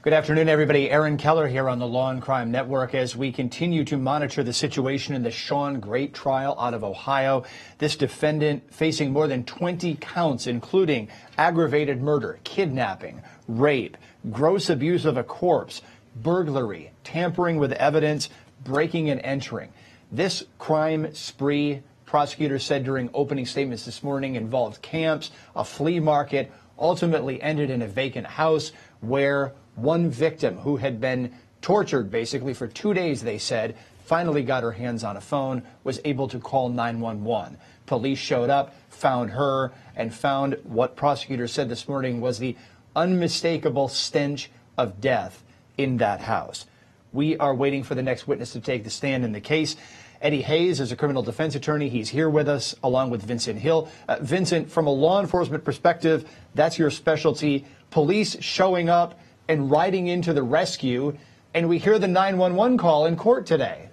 Good afternoon, everybody. Aaron Keller here on the Law&Crime Network as we continue to monitor the situation in the Sean Great trial out of Ohio. This defendant facing more than 20 counts, including aggravated murder, kidnapping, rape, gross abuse of a corpse, burglary, tampering with evidence, breaking and entering. This crime spree, prosecutors said during opening statements this morning, involved camps, a flea market, ultimately ended in a vacant house where one victim who had been tortured basically for 2 days, they said, finally got her hands on a phone, was able to call 911. Police showed up, found her, and found what prosecutors said this morning was the unmistakable stench of death in that house. We are waiting for the next witness to take the stand in the case. Eddie Hayes is a criminal defense attorney. He's here with us along with Vincent Hill. Vincent, from a law enforcement perspective, that's your specialty. Police showing up and riding into the rescue, and we hear the 911 call in court today.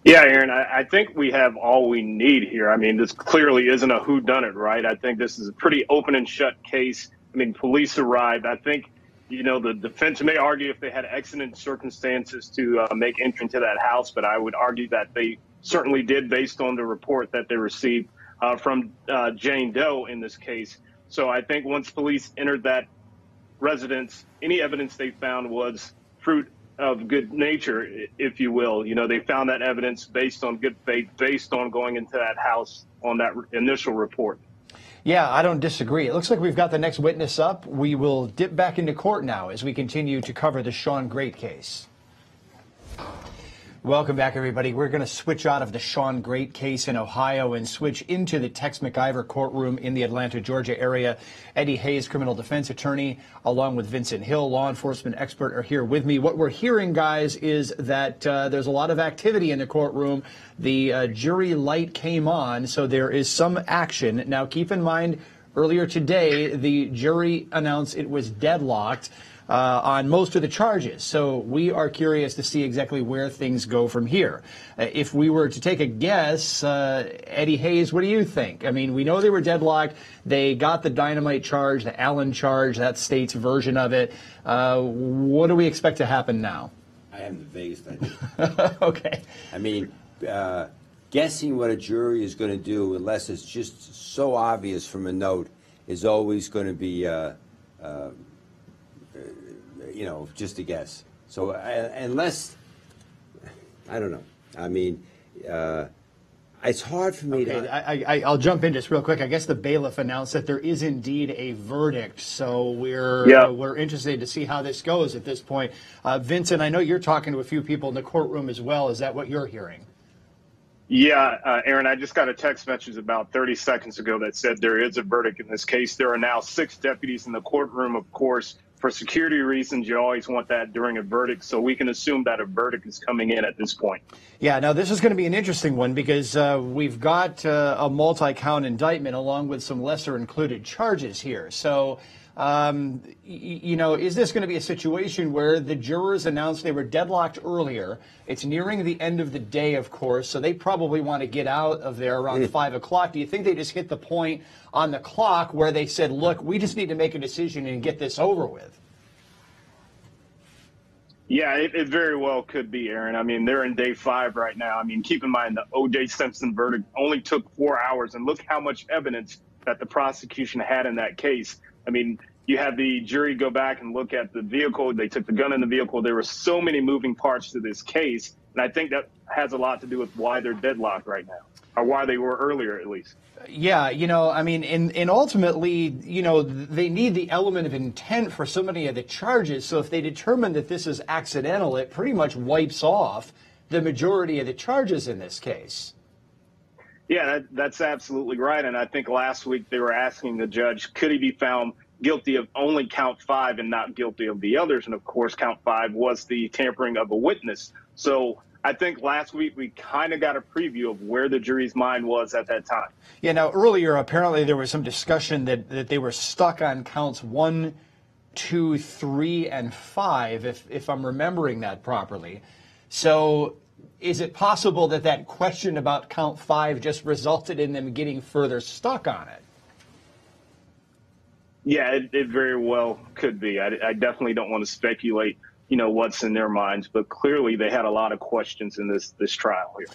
Yeah, Aaron, I think we have all we need here. I mean, this clearly isn't a whodunit, right? I think this is a pretty open and shut case. I mean, police arrived. I think, you know, the defense may argue if they had exigent circumstances to make entry into that house, but I would argue that they certainly did based on the report that they received from Jane Doe in this case. So I think once police entered that residence, any evidence they found was fruit of good nature, if you will. You know, they found that evidence based on good faith, based on going into that house on that initial report. Yeah, I don't disagree. It looks like we've got the next witness up. We will dip back into court now as we continue to cover the Sean Great case. Welcome back, everybody. We're going to switch out of the Sean Great case in Ohio and switch into the Tex McIver courtroom in the Atlanta, Georgia area. Eddie Hayes, criminal defense attorney, along with Vincent Hill, law enforcement expert, are here with me. What we're hearing, guys, is that there's a lot of activity in the courtroom. The jury light came on, so there is some action. Now, keep in mind, earlier today, the jury announced it was deadlocked on most of the charges. So we are curious to see exactly where things go from here. If we were to take a guess, Eddie Hayes, what do you think? I mean, we know they were deadlocked. They got the dynamite charge, the Allen charge, that state's version of it. What do we expect to happen now? I have the vaguest idea. Okay. I mean, guessing what a jury is going to do, unless it's just so obvious from a note, is always going to be you know, just a guess. So unless, I don't know. I mean, it's hard for me to... I'll jump in just real quick. I guess the bailiff announced that there is indeed a verdict, so we're interested to see how this goes at this point. Vincent, I know you're talking to a few people in the courtroom as well. Is that what you're hearing? Yeah, Aaron, I just got a text message about 30 seconds ago that said there is a verdict in this case. There are now 6 deputies in the courtroom, of course. For security reasons, you always want that during a verdict, so we can assume that a verdict is coming in at this point. Yeah, now this is going to be an interesting one because we've got a multi-count indictment along with some lesser included charges here. So, you know, is this going to be a situation where the jurors announced they were deadlocked earlier? It's nearing the end of the day, of course, so they probably want to get out of there around 5 o'clock. Do you think they just hit the point on the clock where they said, look, we just need to make a decision and get this over with? Yeah, it very well could be, Aaron. I mean, they're in day 5 right now. I mean, keep in mind the O.J. Simpson verdict only took 4 hours, and look how much evidence that the prosecution had in that case. I mean, you have the jury go back and look at the vehicle. They took the gun in the vehicle. There were so many moving parts to this case, and I think that has a lot to do with why they're deadlocked right now, or why they were earlier at least. Yeah, you know, I mean, and ultimately, you know, they need the element of intent for so many of the charges. So if they determine that this is accidental, it pretty much wipes off the majority of the charges in this case. Yeah, that's absolutely right. And I think last week they were asking the judge, could he be found guilty of only count 5 and not guilty of the others? And of course, count 5 was the tampering of a witness. So I think last week we kind of got a preview of where the jury's mind was at that time. Yeah, now earlier apparently there was some discussion that they were stuck on counts 1, 2, 3, and 5, if I'm remembering that properly. So is it possible that that question about count 5 just resulted in them getting further stuck on it? Yeah, it very well could be. I definitely don't want to speculate, what's in their minds, but clearly they had a lot of questions in this trial here.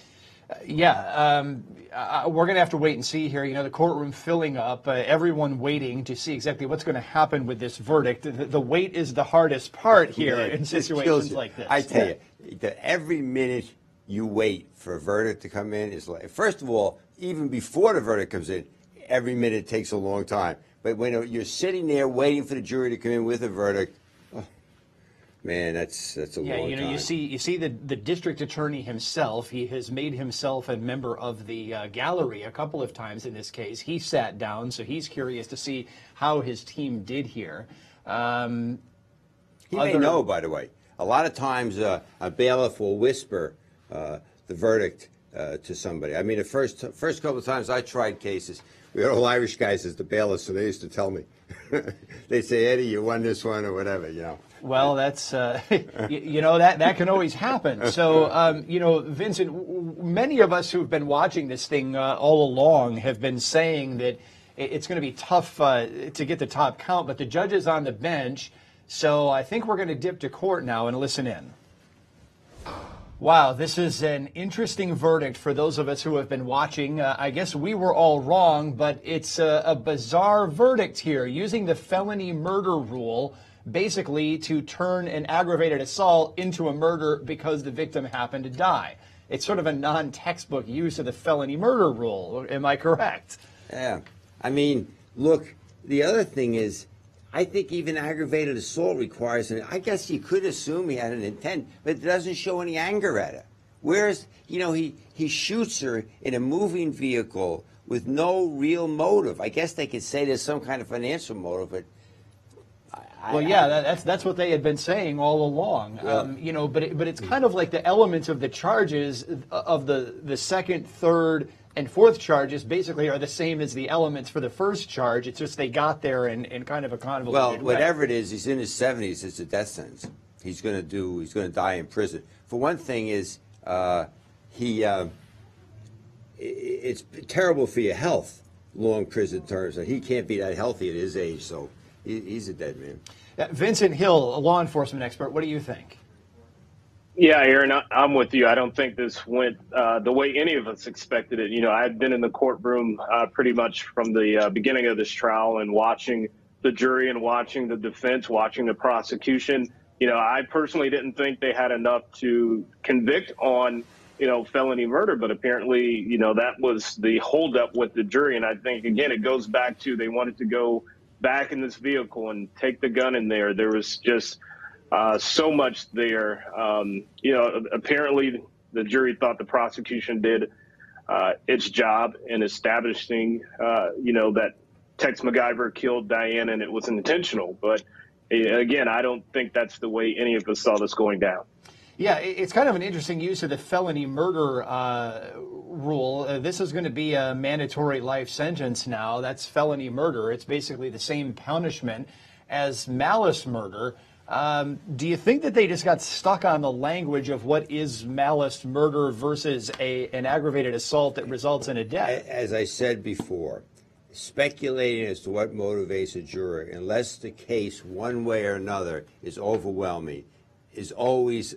We're going to have to wait and see here. The courtroom filling up, everyone waiting to see exactly what's going to happen with this verdict. The wait is the hardest part here in situations like this. I tell you, that every minute you wait for a verdict to come in is like, first of all, even before the verdict comes in, every minute takes a long time. But when you're sitting there waiting for the jury to come in with a verdict, man, that's a long time. You see the district attorney himself. He has made himself a member of the gallery a couple of times in this case. He sat down, so he's curious to see how his team did here. He may know, by the way. A lot of times a bailiff will whisper the verdict to somebody. I mean, the first couple of times I tried cases, we had all Irish guys as the bailiffs, so they used to tell me. They'd say, Eddie, you won this one or whatever, Well, that's, that can always happen. So, Vincent, many of us who've been watching this thing all along have been saying that it's going to be tough to get the top count, but the judge is on the bench. So I think we're going to dip to court now and listen in. Wow, this is an interesting verdict for those of us who have been watching. I guess we were all wrong, but it's a bizarre verdict here, using the felony murder rule basically to turn an aggravated assault into a murder because the victim happened to die. It's sort of a non-textbook use of the felony murder rule. Am I correct? Yeah. I mean, look, the other thing is, I think even aggravated assault requires I guess you could assume he had an intent, but it doesn't show any anger at her. Whereas, he shoots her in a moving vehicle with no real motive. I guess they could say there's some kind of financial motive, but that's what they had been saying all along. Well, but it's kind of like the elements of the charges of the second, third, and fourth charges basically are the same as the elements for the first charge. It's just they got there in kind of a convoluted way. Whatever it is, he's in his 70s. It's a death sentence. He's going to die in prison. For one thing, is it's terrible for your health, long prison terms, and he can't be that healthy at his age. So he's a dead man. Vincent Hill, a law enforcement expert, what do you think? Yeah, Aaron, I'm with you. I don't think this went the way any of us expected it. I've been in the courtroom pretty much from the beginning of this trial and watching the jury and watching the defense, watching the prosecution. I personally didn't think they had enough to convict on, felony murder, but apparently, that was the holdup with the jury. And I think, again, it goes back to they wanted to go back in this vehicle and take the gun in there. There was just so much there. Apparently the jury thought the prosecution did its job in establishing, that Tex McIver killed Diane and it was intentional. But again, I don't think that's the way any of us saw this going down. Yeah, it's kind of an interesting use of the felony murder rule. This is going to be a mandatory life sentence now. That's felony murder. It's basically the same punishment as malice murder. Do you think that they just got stuck on the language of what is malice murder versus an aggravated assault that results in a death? As I said before, speculating as to what motivates a juror, unless the case one way or another is overwhelming, is always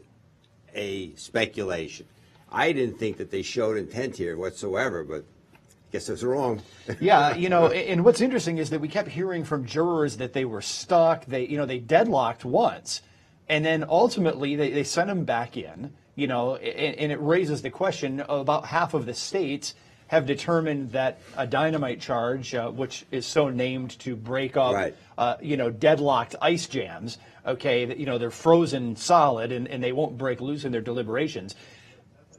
a speculation. I didn't think that they showed intent here whatsoever, but I guess I was wrong. Yeah, and what's interesting is that we kept hearing from jurors that they were stuck. They deadlocked once, and then ultimately they sent them back in. And it raises the question: about half of the states have determined that a dynamite charge, which is so named to break up, right, deadlocked ice jams. Okay, they're frozen solid and they won't break loose in their deliberations.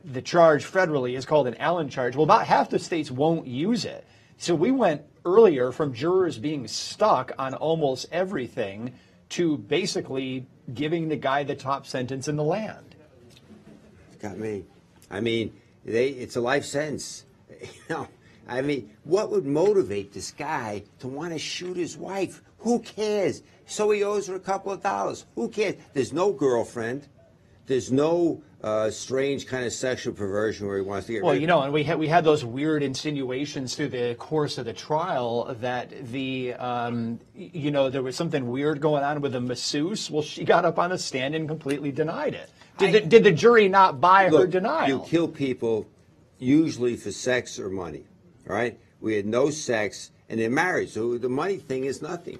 The charge federally is called an Allen charge. Well, about half the states won't use it. So we went earlier from jurors being stuck on almost everything to basically giving the guy the top sentence in the land. Got me. I mean, it's a life sentence. What would motivate this guy to want to shoot his wife? Who cares? So he owes her a couple of dollars. Who cares? There's no girlfriend. There's no strange kind of sexual perversion where he wants to get Well, rid you know, and we had those weird insinuations through the course of the trial that you know, there was something weird going on with the masseuse. Well, she got up on a stand and completely denied it. Did the jury not buy her denial? You kill people usually for sex or money, all right? We had no sex, and they're married, so the money thing is nothing.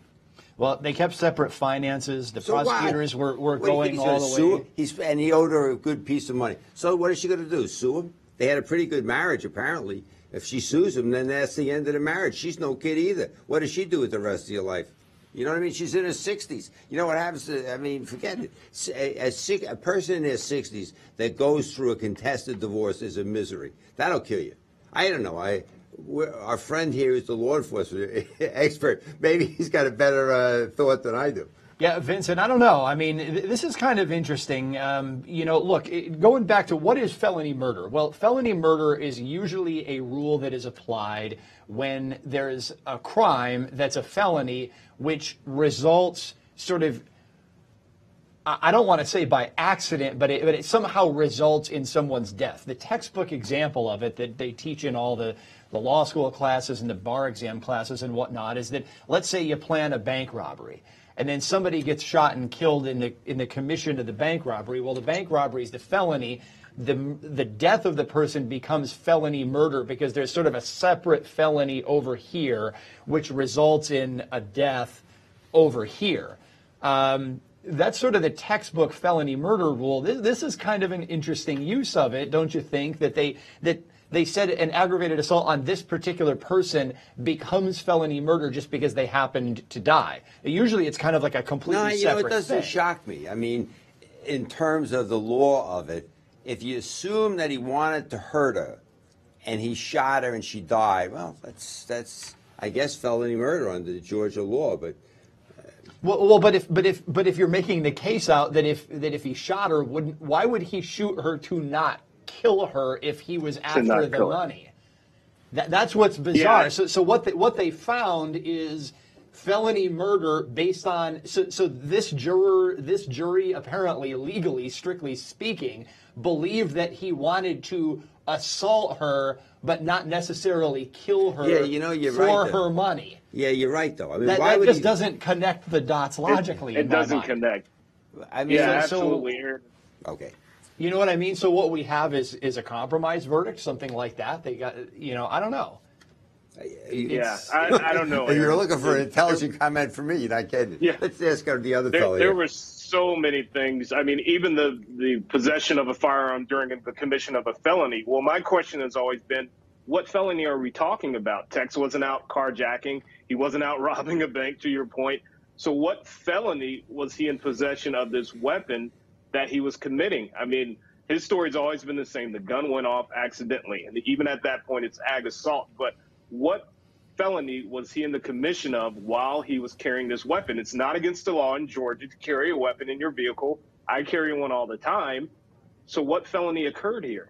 Well, they kept separate finances. The prosecutors were What, going all the way. And he owed her a good piece of money. So what is she going to do, sue him? They had a pretty good marriage, apparently. If she sues him, then that's the end of the marriage. She's no kid either. What does she do with the rest of your life? You know what I mean? She's in her 60s. You know what happens to, I mean, forget it. A person in their 60s that goes through a contested divorce is a misery. That'll kill you. I don't know. Our friend here is the law enforcement expert. Maybe he's got a better thought than I do. Yeah, Vincent, I don't know. I mean, this is kind of interesting. You know, look, going back to what is felony murder? Well, felony murder is usually a rule that is applied when there's a crime that's a felony, which results sort of, I don't want to say by accident, but it somehow results in someone's death. The textbook example of it that they teach in all the law school classes and the bar exam classes and whatnot is that, let's say you plan a bank robbery, and then somebody gets shot and killed in the commission of the bank robbery. Well, the bank robbery is the felony. The death of the person becomes felony murder because there's sort of a separate felony over here, which results in a death over here. That's sort of the textbook felony murder rule. This is kind of an interesting use of it, don't you think? That they said an aggravated assault on this particular person becomes felony murder just because they happened to die. Usually it's kind of like a completely separate thing. It doesn't shock me. I mean, in terms of the law of it, if you assume that he wanted to hurt her and he shot her and she died, well, that's I guess felony murder under the Georgia law, but but if you're making the case out that if he shot her, why would he shoot her to not kill her if he was after the money? That's what's bizarre. Yeah. So what they found is felony murder based on so this jury apparently legally, strictly speaking, believed that he wanted to assault her but not necessarily kill her for her money. Yeah, you're right, though. I mean, that just doesn't connect the dots logically. It doesn't connect. I mean, absolutely. Okay. You know what I mean? So what we have is a compromise verdict, something like that. They got, I don't know. I don't know. You're looking for an intelligent comment from me. You're not kidding. Yeah. Let's ask the other fellow. There were so many things. I mean, even the possession of a firearm during the commission of a felony. Well, my question has always been, what felony are we talking about? Tex wasn't out carjacking. He wasn't out robbing a bank, to your point. So what felony was he in possession of this weapon that he was committing? I mean, his story's always been the same. The gun went off accidentally. And even at that point, it's ag assault. But what felony was he in the commission of while he was carrying this weapon? It's not against the law in Georgia to carry a weapon in your vehicle. I carry one all the time. So what felony occurred here?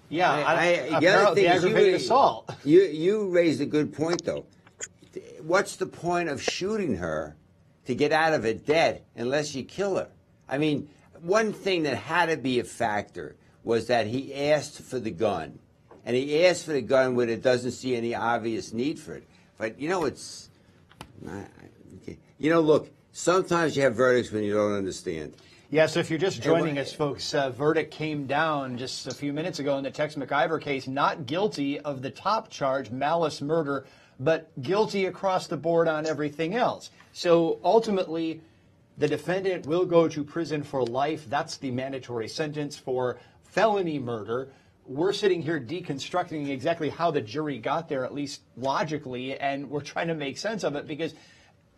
Yeah, the aggravated assault. You raised a good point, though. What's the point of shooting her to get out of it dead unless you kill her? I mean, one thing that had to be a factor was that he asked for the gun. And he asked for the gun when it doesn't see any obvious need for it. But, look, sometimes you have verdicts when you don't understand. Yeah, so if you're just joining us, folks, verdict came down just a few minutes ago in the Tex McIver case, not guilty of the top charge, malice murder, but guilty across the board on everything else. So ultimately, the defendant will go to prison for life. That's the mandatory sentence for felony murder. We're sitting here deconstructing exactly how the jury got there, at least logically, and we're trying to make sense of it because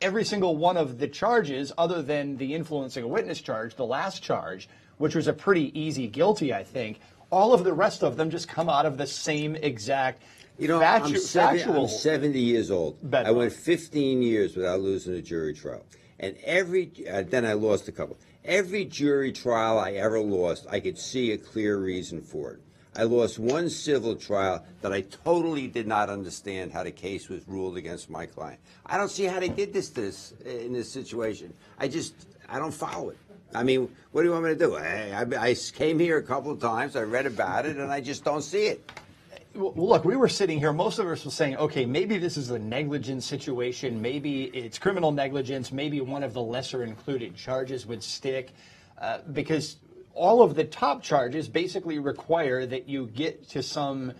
every single one of the charges, other than the influencing a witness charge, the last charge, which was a pretty easy guilty, I think, all of the rest of them just come out of the same exact factual. I'm 70 years old. I went 15 years without losing a jury trial. And then I lost a couple. Every jury trial I ever lost, I could see a clear reason for it. I lost one civil trial that I totally did not understand how the case was ruled against my client. I don't see how they did this in this situation. I don't follow it. I mean, what do you want me to do? I came here a couple of times, I read about it, and I just don't see it. Well, look, we were sitting here, most of us were saying, okay, maybe this is a negligence situation, maybe it's criminal negligence, maybe one of the lesser included charges would stick, because all of the top charges basically require that you get to some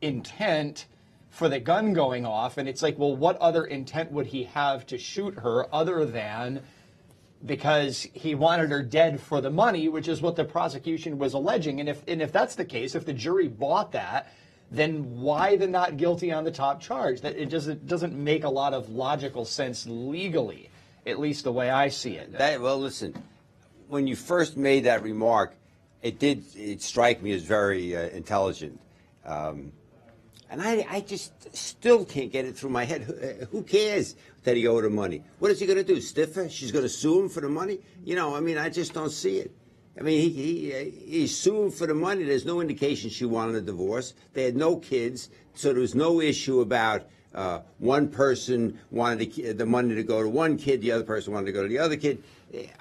intent for the gun going off, and it's like, well, what other intent would he have to shoot her other than because he wanted her dead for the money, which is what the prosecution was alleging. And if that's the case, if the jury bought that, then why the not guilty on the top charge? That it doesn't make a lot of logical sense legally, at least the way I see it. Well, listen, when you first made that remark, it strike me as very intelligent. And I just still can't get it through my head. Who cares that he owed her money? What is he going to do, stiff her? She's going to sue him for the money? You know, I mean, I just don't see it. I mean, he's suing for the money. There's no indication she wanted a divorce. They had no kids, so there was no issue about one person wanted the money to go to one kid, the other person wanted to go to the other kid.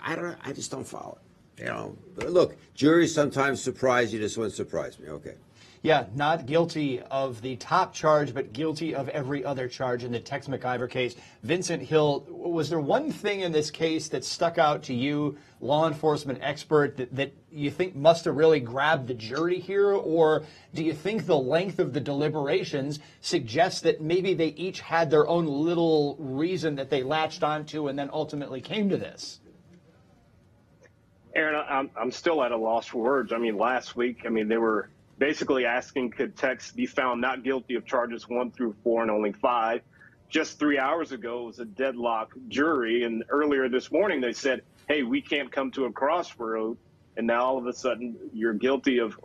I just don't follow it. You know, but look, juries sometimes surprise you. This one surprised me. Okay. Yeah, not guilty of the top charge, but guilty of every other charge in the Tex McIver case. Vincent Hill, was there one thing in this case that stuck out to you, law enforcement expert, that you think must have really grabbed the jury here? Or do you think the length of the deliberations suggests that maybe they each had their own little reason that they latched onto and then ultimately came to this? Aaron, I'm still at a loss for words. I mean, last week, they were basically asking, could Tex be found not guilty of charges 1 through 4 and only 5? Just 3 hours ago, it was a deadlock jury. And earlier this morning, they said, hey, we can't come to a crossroad. And now all of a sudden, you're guilty of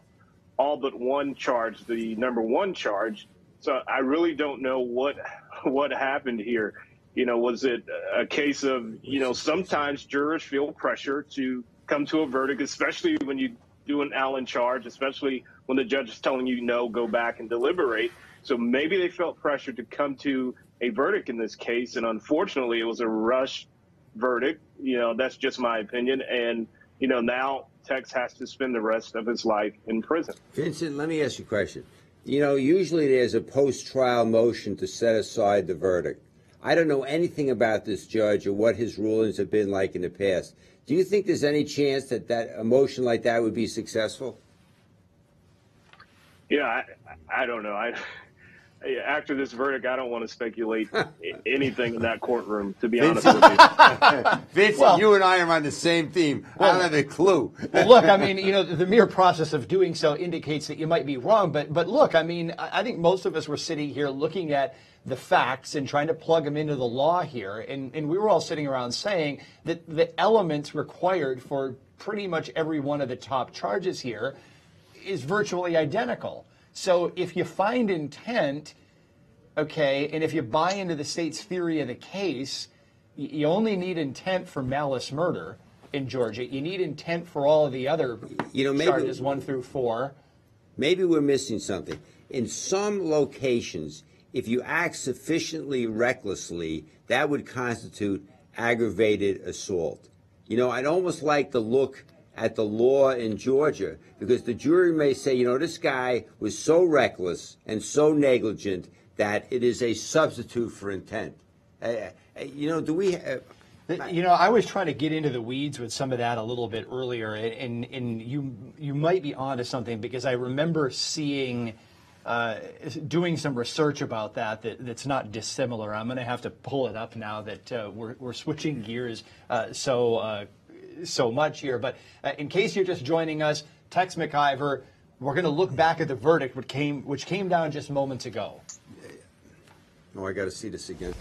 all but one charge, the number 1 charge. So I really don't know what happened here. You know, was it a case of, sometimes jurors feel pressure to come to a verdict, especially when you do an Allen charge, especially when the judge is telling you no, go back and deliberate. So maybe they felt pressure to come to a verdict in this case, and unfortunately it was a rush verdict. That's just my opinion. And, now Tex has to spend the rest of his life in prison. Vincent, let me ask you a question. Usually there's a post-trial motion to set aside the verdict. I don't know anything about this judge or what his rulings have been like in the past. Do you think there's any chance that a motion like that would be successful? I don't know. After this verdict, I don't want to speculate anything in that courtroom, to be honest with you. Vincent, you and I are on the same team. I don't have a clue. Well, look, the mere process of doing so indicates that you might be wrong. But look, I think most of us were sitting here looking at the facts and trying to plug them into the law here. And we were all sitting around saying that the elements required for pretty much every one of the top charges here is virtually identical. So if you find intent, okay, and if you buy into the state's theory of the case, you only need intent for malice murder in Georgia. You need intent for all of the other charges 1 through 4. Maybe we're missing something. In some locations, if you act sufficiently recklessly, that would constitute aggravated assault. I'd almost like to look at the law in Georgia, because the jury may say, this guy was so reckless and so negligent that it is a substitute for intent. Do we have... I was trying to get into the weeds with some of that a little bit earlier, and you might be onto something, because I remember seeing... doing some research about that's not dissimilar. I'm going to have to pull it up now that we're switching gears so much here. But in case you're just joining us, Tex McIver, we're going to look back at the verdict which came down just moments ago. Oh, I got to see this again.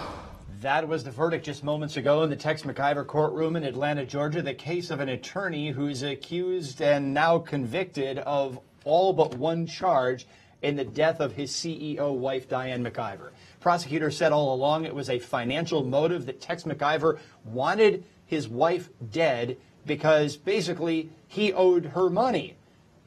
That was the verdict just moments ago in the Tex McIver courtroom in Atlanta, Georgia. The case of an attorney who's accused and now convicted of all but one charge in the death of his CEO wife, Diane McIver. Prosecutors said all along it was a financial motive, that Tex McIver wanted his wife dead because basically he owed her money,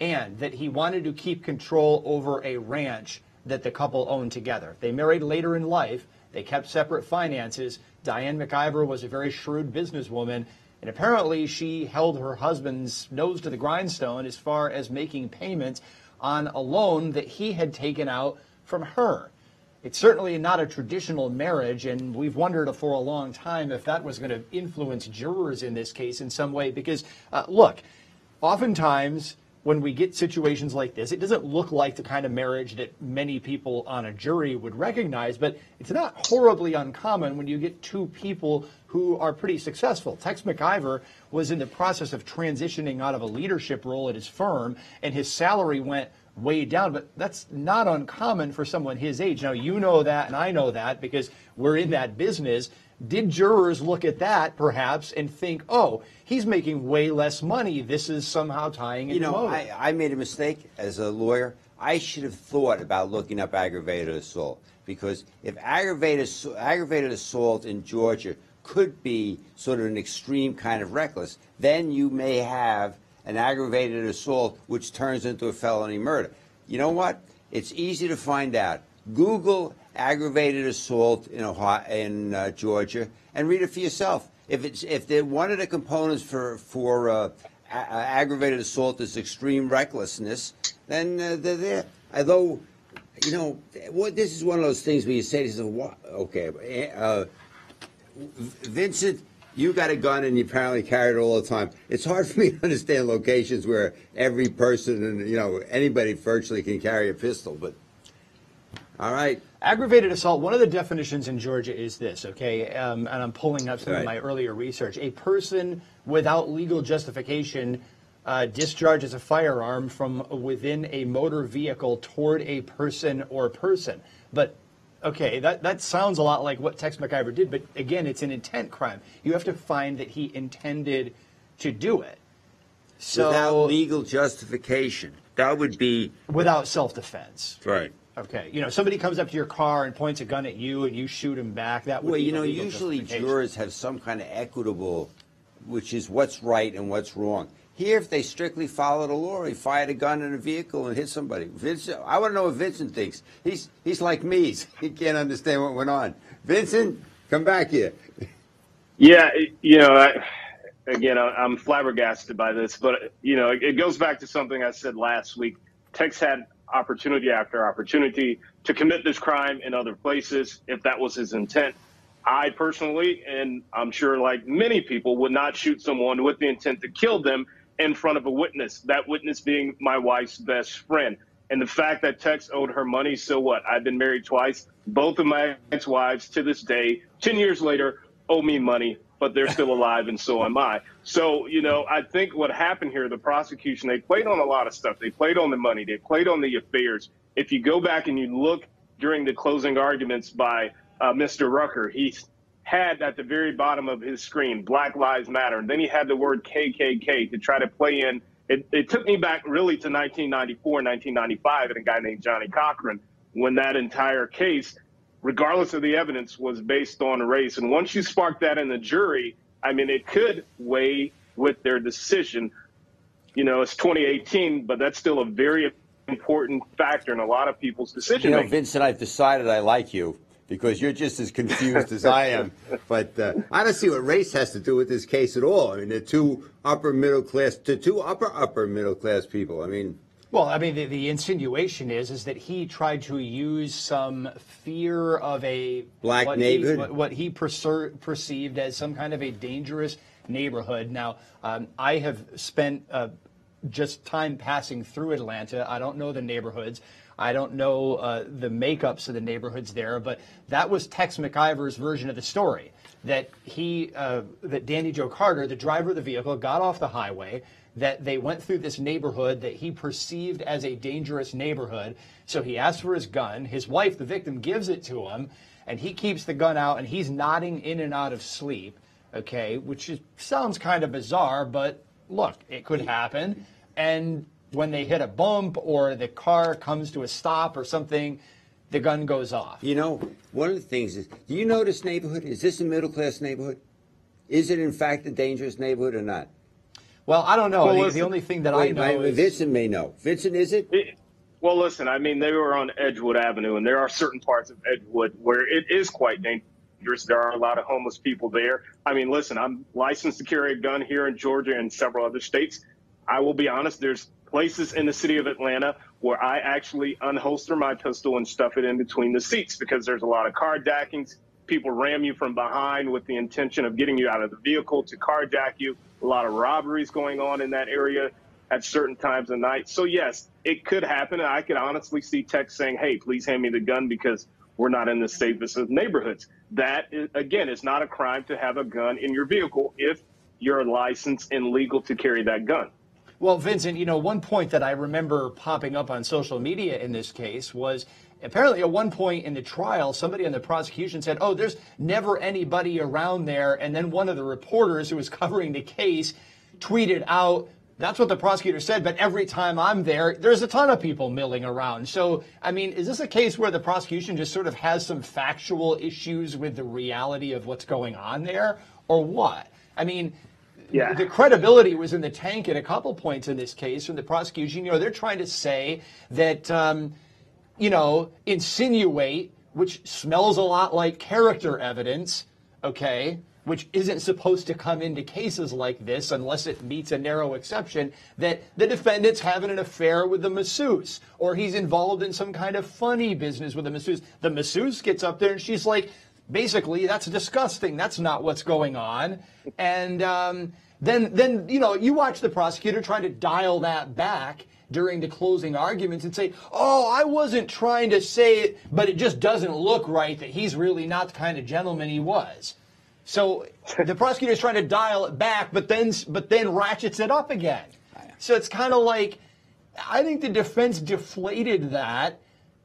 and that he wanted to keep control over a ranch that the couple owned together. They married later in life. They kept separate finances. Diane McIver was a very shrewd businesswoman, And apparently she held her husband's nose to the grindstone as far as making payments on a loan that he had taken out from her. It's certainly not a traditional marriage, and we've wondered for a long time if that was going to influence jurors in this case in some way. Because, look, oftentimes when we get situations like this, it doesn't look like the kind of marriage that many people on a jury would recognize, but it's not horribly uncommon when you get two people who are pretty successful. Tex McIver was in the process of transitioning out of a leadership role at his firm, and his salary went way down, but that's not uncommon for someone his age. Now, you know that, and I know that because we're in that business. Did jurors look at that, perhaps, and think, oh, he's making way less money. This is somehow tying into motive. I made a mistake as a lawyer. I should have thought about looking up aggravated assault, because if aggravated assault in Georgia could be sort of an extreme kind of reckless, then you may have an aggravated assault which turns into a felony murder. You know what? It's easy to find out. Google aggravated assault in Georgia and read it for yourself. If they're one of the components for aggravated assault is extreme recklessness, then they're there. Although, this is one of those things where you say to yourself, okay, Vincent, you got a gun and you apparently carry it all the time. It's hard for me to understand locations where every person and anybody virtually can carry a pistol. But all right, aggravated assault. One of the definitions in Georgia is this. Okay, and I'm pulling up some of my earlier research. A person without legal justification discharges a firearm from within a motor vehicle toward a person or person. But okay, that sounds a lot like what Tex McIver did, but again, it's an intent crime. You have to find that he intended to do it. So without legal justification, that would be without self-defense. Right. Okay. Somebody comes up to your car and points a gun at you and you shoot him back. That would be legal usually jurors have some kind of equitable, which is what's right and what's wrong. Here, if they strictly follow the law, he fired a gun in a vehicle and hit somebody. Vincent, I want to know what Vincent thinks. He's like me. He can't understand what went on. Vincent, come back here. Yeah, again, I'm flabbergasted by this, but, it goes back to something I said last week. Tex had opportunity after opportunity to commit this crime in other places if that was his intent. I personally, and I'm sure like many people, would not shoot someone with the intent to kill them in front of a witness, that witness being my wife's best friend. And the fact that Tex owed her money, so what? I've been married twice. Both of my ex-wives to this day, 10 years later, owe me money, but they're still alive and so am I. So, I think what happened here, the prosecution, they played on a lot of stuff. They played on the money. They played on the affairs. If you go back and you look during the closing arguments by Mr. Rucker, he had at the very bottom of his screen, Black Lives Matter. And then he had the word KKK to try to play in. It took me back really to 1994, 1995, and a guy named Johnny Cochran, when that entire case, regardless of the evidence, was based on race. And once you spark that in the jury, it could weigh with their decision. It's 2018, but that's still a very important factor in a lot of people's decision making. Vincent, I've decided I like you because you're just as confused as I am. But I don't see what race has to do with this case at all. They're two upper middle class people. Well, the insinuation is that he tried to use some fear of a black neighborhood, what he perceived as some kind of a dangerous neighborhood. Now, I have spent just time passing through Atlanta. I don't know the neighborhoods. I don't know the makeups of the neighborhoods there, but that was Tex McIver's version of the story. That that Danny Joe Carter, the driver of the vehicle, got off the highway, that they went through this neighborhood that he perceived as a dangerous neighborhood. So he asked for his gun. His wife, the victim, gives it to him, and he keeps the gun out, and he's nodding in and out of sleep, okay, sounds kind of bizarre, but look, it could happen. And when they hit a bump or the car comes to a stop or something, the gun goes off. One of the things is, do you know this neighborhood? Is this a middle-class neighborhood? Is it, in fact, a dangerous neighborhood or not? Well, I don't know. The only thing that I know is... Vincent may know. Vincent, is it? Well, listen, they were on Edgewood Avenue, and there are certain parts of Edgewood where it is quite dangerous. dangerous. There are a lot of homeless people there. I mean, listen, I'm licensed to carry a gun here in Georgia and several other states. I will be honest, there's places in the city of Atlanta where I actually unholster my pistol and stuff it in between the seats because there's a lot of carjackings. People ram you from behind with the intention of getting you out of the vehicle to carjack you. A lot of robberies going on in that area at certain times of night. So, yes, it could happen. I could honestly see Tex saying, hey, please hand me the gun because we're not in the safest of neighborhoods. That, again, is not a crime to have a gun in your vehicle if you're licensed and legal to carry that gun. Well, Vincent, one point that I remember popping up on social media in this case was apparently at one point in the trial, somebody on the prosecution said, oh, there's never anybody around there. And then one of the reporters who was covering the case tweeted out, that's what the prosecutor said, but every time I'm there, there's a ton of people milling around. So, I mean, is this a case where the prosecution just sort of has some factual issues with the reality of what's going on there, or what? I mean, yeah, the credibility was in the tank at a couple points in this case from the prosecution. They're trying to say that, insinuate, which smells a lot like character evidence, okay, which isn't supposed to come into cases like this unless it meets a narrow exception, that the defendant's having an affair with the masseuse, or he's involved in some kind of funny business with the masseuse. The masseuse gets up there and she's like, basically, that's disgusting. That's not what's going on. And then you watch the prosecutor trying to dial that back during the closing arguments and say, oh, I wasn't trying to say it, but it just doesn't look right that he's really not the kind of gentleman he was. So the prosecutor's trying to dial it back, but then ratchets it up again. So it's kind of like, I think the defense deflated that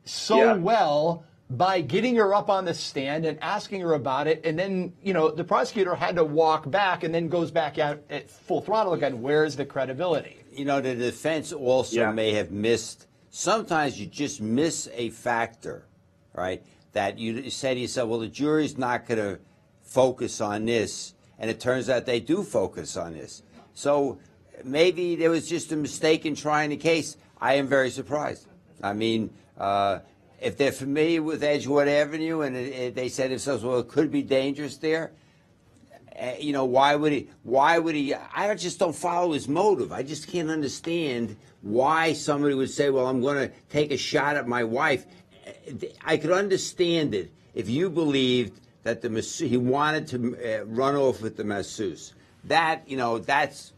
so well by getting her up on the stand and asking her about it. And then, the prosecutor had to walk back and then goes back out at full throttle again. Where's the credibility? The defense also may have missed. Sometimes you just miss a factor, right? That you say to yourself, well, the jury's not going to focus on this, and it turns out they do focus on this. So maybe there was just a mistake in trying the case. I am very surprised. I mean, if they're familiar with Edgewood Avenue and they said to themselves, well, it could be dangerous there, why would he? I just don't follow his motive. I just can't understand why somebody would say, well, I'm going to take a shot at my wife. I could understand it if you believed that he wanted to run off with the masseuse. That's...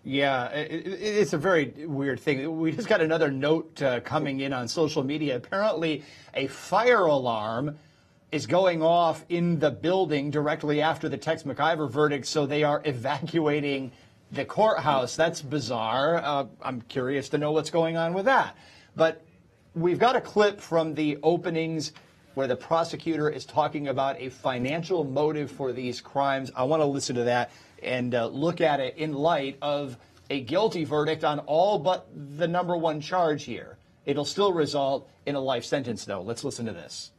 Yeah, it's a very weird thing. We just got another note coming in on social media. Apparently, a fire alarm is going off in the building directly after the Tex McIver verdict, so they are evacuating the courthouse. That's bizarre. I'm curious to know what's going on with that. But we've got a clip from the openings where the prosecutor is talking about a financial motive for these crimes. I want to listen to that and look at it in light of a guilty verdict on all but the number one charge here. It'll still result in a life sentence, though. Let's listen to this.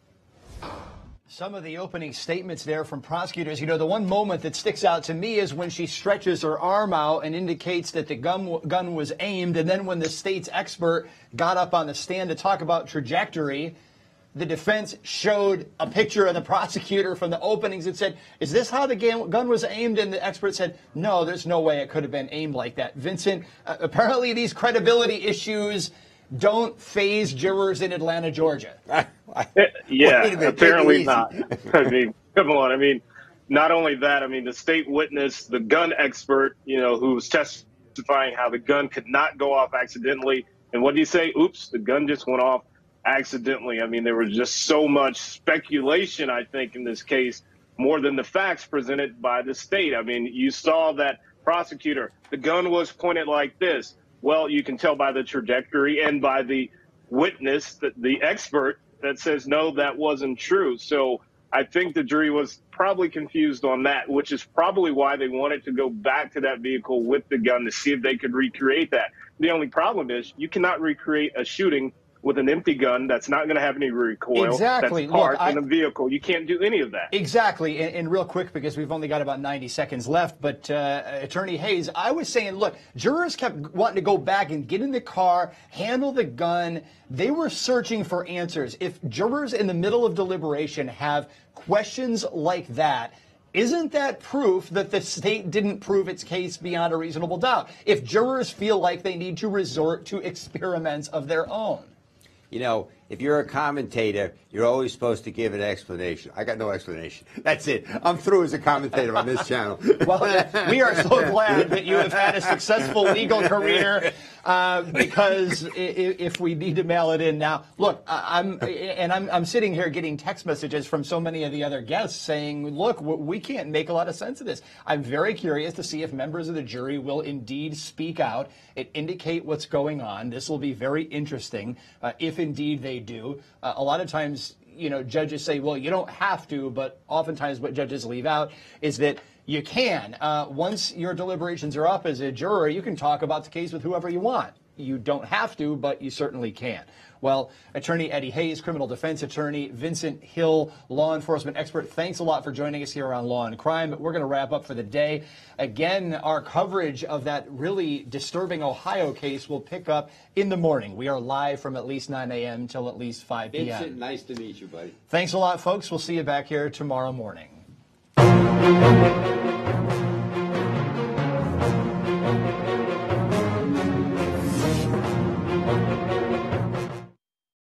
Some of the opening statements there from prosecutors, the one moment that sticks out to me is when she stretches her arm out and indicates that the gun was aimed, and then when the state's expert got up on the stand to talk about trajectory, the defense showed a picture of the prosecutor from the openings and said, is this how the gun was aimed? And the expert said, no, there's no way it could have been aimed like that. Vincent, apparently these credibility issues don't faze jurors in Atlanta, Georgia. Yeah, apparently not. I mean, come on. I mean, not only that, I mean, the state witness, the gun expert, who was testifying how the gun could not go off accidentally. And what did he say? Oops, the gun just went off accidentally. I mean, there was just so much speculation, I think, in this case, more than the facts presented by the state. I mean, you saw that prosecutor, the gun was pointed like this. Well, you can tell by the trajectory and by the witness, that the expert that says, no, that wasn't true. So I think the jury was probably confused on that, which is probably why they wanted to go back to that vehicle with the gun to see if they could recreate that. The only problem is you cannot recreate a shooting with an empty gun that's not going to have any recoil, Exactly. that's parked in a vehicle. You can't do any of that. Exactly. And real quick, because we've only got about 90 seconds left, but Attorney Hayes, I was saying, look, jurors kept wanting to go back and get in the car, handle the gun. They were searching for answers. If jurors in the middle of deliberation have questions like that, isn't that proof that the state didn't prove its case beyond a reasonable doubt? If jurors feel like they need to resort to experiments of their own. You know, if you're a commentator, you're always supposed to give an explanation. I got no explanation. That's it. I'm through as a commentator on this channel. Well, we are so glad that you have had a successful legal career, because if we need to mail it in now, look, I'm sitting here getting text messages from so many of the other guests saying, look, we can't make a lot of sense of this. I'm very curious to see if members of the jury will indeed speak out and indicate what's going on. This will be very interesting if indeed they do. A lot of times, you know, judges say, well, you don't have to, but oftentimes what judges leave out is that you can. Once your deliberations are up as a juror, you can talk about the case with whoever you want. You don't have to, but you certainly can. Well, Attorney Eddie Hayes, criminal defense attorney, Vincent Hill, law enforcement expert, thanks a lot for joining us here on Law and Crime. We're going to wrap up for the day. Again, our coverage of that really disturbing Ohio case will pick up in the morning. We are live from at least 9 a.m. till at least 5 p.m. Vincent, nice to meet you, buddy. Thanks a lot, folks. We'll see you back here tomorrow morning.